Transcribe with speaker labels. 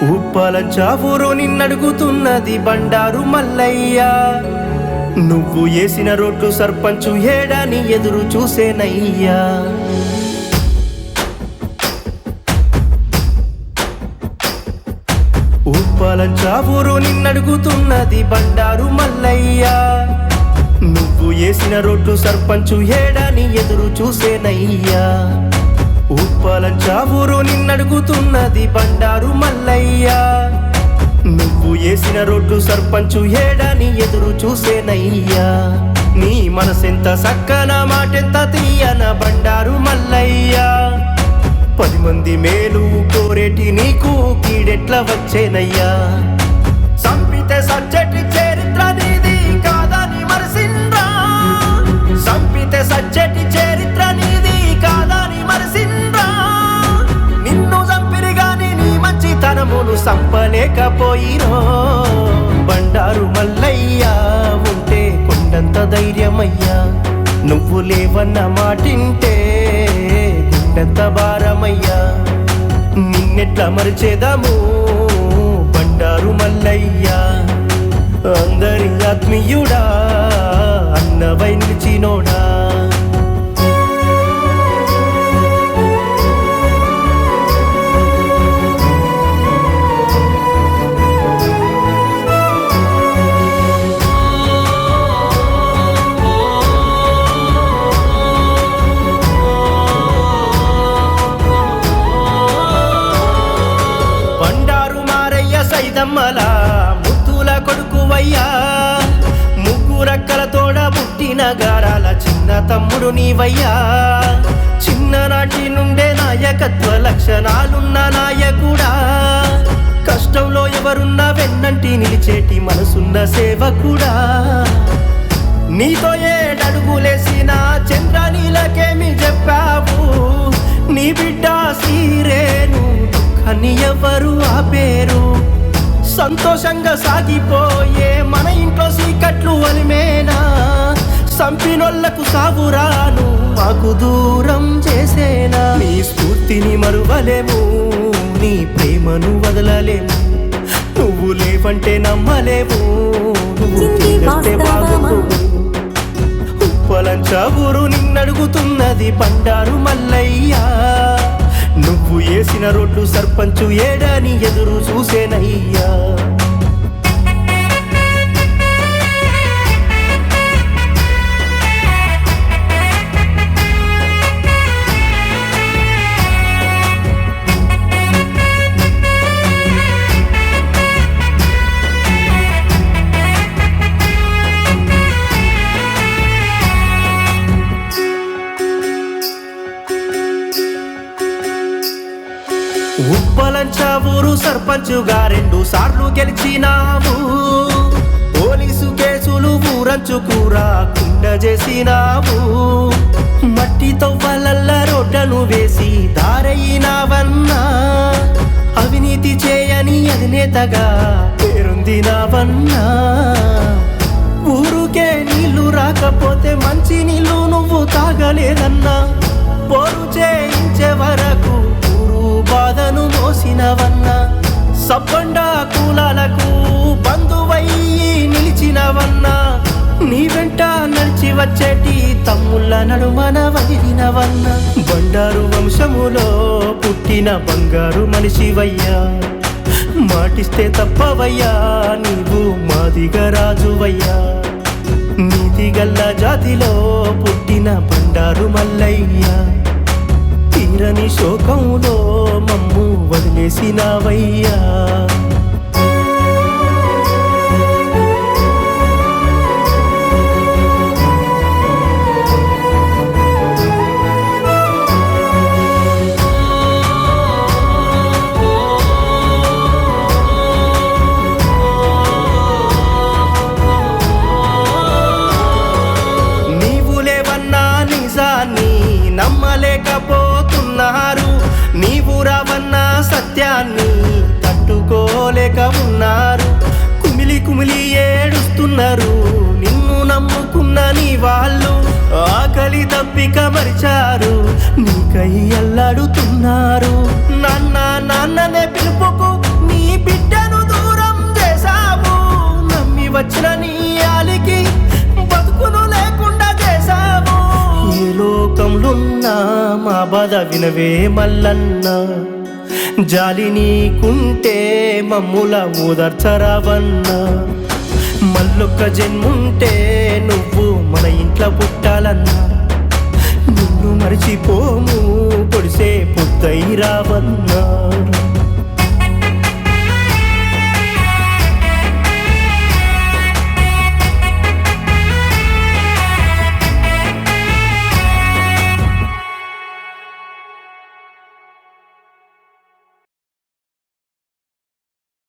Speaker 1: ఉప్పలంచావూరు నిన్నడుగుతున్నది బండారు మల్లయ్య. నువ్వు వేసిన రోడ్లు సర్పంచు ఏడాని ఎదురు చూసేనయ్యా. ఉప్పలంచావూరు నిన్నడుగుతున్నది బండారు మల్లయ్య. నువ్వు వేసిన రోడ్లు సర్పంచు ఏడాని ఎదురు చూసేనయ్యా. ఉప్పలంచావూరు నిన్నడుగుతున్నది బండారు మల్లయ్య. నువ్వు వేసిన రోడ్లు సర్పంచు ఏడాని ఎదురు చూసేనయ్యా. నీ మనసెంత సక్కన మాటెంత తీయన బండారు మల్లయ్య. 10 మంది మేలు కోరేటి నీకు కీడెట్ల వచ్చేనయ్యా. సంపితే సచ్చటి చరిత్ర నీది కాదని మరసిండ్రా. సంపితే సచ్చటి చరిత్ర నీది కాదని మరసిండ్రా. నిన్ను చంపిరి గాని నీ మంచితనమును సంపలేకపోయిరో. బండారు మల్లయ్య ఉంటే కొండంత ధైర్యమయ్యా. నువ్వు లేవన్న మాటింటే గుండెంత భారమయ్యా. నిన్నెట్లా మరిచేదాము బండారు మల్లయ్య. అందరి ఆత్మీయుడా అన్నవై నిలిచినోడా. సైదమ్మల ముద్దుల కొడుకువయ్యా. ముగ్గురక్కల తోడ పుట్టిన గారాల చిన్న తమ్ముడు నీవయ్యా. చిన్ననాటి నుండే నాయకత్వ లక్షణాలున్న నాయకుడా. కష్టంలో ఎవరున్నా వెన్నంటి నిలిచేటి మనసున్న సేవకుడా. నీతో ఏడడుగులేసిన చంద్రనీలకేమి చెప్పావు. నీ బిడ్డ సీరేను దుఃఖాన్ని ఎవరు ఆపేరు. సంతోషంగా సాగిపోయే మన ఇంట్లో సీకట్లు అలిమేనా. సంపినోళ్లకు సావురాను మాకు దూరం చేసేనా. నీ స్ఫూర్తిని మరువలేము, నీ ప్రేమను వదలలేము. నువ్వు లేవంటే నమ్మలేము, నువ్వు తిరిగితే బాగుండు. ఉప్పలంచావూరు నిన్నడుగుతున్నది బండారు మల్లయ్య. నువ్వు వేసిన రోడ్లు సర్పంచు ఏడాని ఎదురు చూసేనయ్యా. ఉప్పలంచావూరు సర్పంచుగా 2 సార్లు గెలిచినావు. పోలీసు కేసులు ఊరంచుకురా కుండ చేసినావు. మట్టి తవ్వలల్ల రోడ్లను వేసి దారయినావన్నా. అవినీతి చేయని అధినేతగా పేరొందినావన్నా. ఊరుకే నీళ్లు రాకపోతే మంచి నీళ్లు నువ్వు తాగలేదన్నా. పోరు చేయించే వరకు బాధను మోసినవన్నా. సబ్బండా కులాలకు బంధువయ్యి నిలిచినవన్నా. నీ వెంట నడిచి వచ్చేటి తమ్ముళ్ళ నడుమన వదిలినవన్నా. బండారు వంశములో పుట్టిన బంగారు మనిషివయ్యా. మాటిస్తే తప్పవయ్యా, నీవు మాదిగ రాజువయ్యా. నీతిగల్ల జాతిలో పుట్టిన బండారు మల్లయ్య. తీరని శోకంలో మమ్ము వదిలేసినావయ్యా. నీవు లేవన్నా నిజాన్ని నమ్మలేకపోతున్నారు. నీవు రావన్నా సత్యాన్ని తట్టుకోలేక ఉన్నారు. కుమిలి కుమిలి ఏడుస్తున్నారు నిన్ను నమ్ముకున్న నీ వాళ్ళు. ఆకలి దప్పిక మరిచారు నీకై అల్లాడుతున్నారు. నాన్న నాన్ననే పిలుపుకు నీ వినవే మల్లన్న జాలి నీకుంటే మమ్ముల ఓదార్చరావన్నా మల్లొక్క జన్ముంటే నువ్వు మన ఇంట్లో పుట్టాలన్నా నిన్ను మరిచిపోము పొడిసే పొద్దై రావన్నా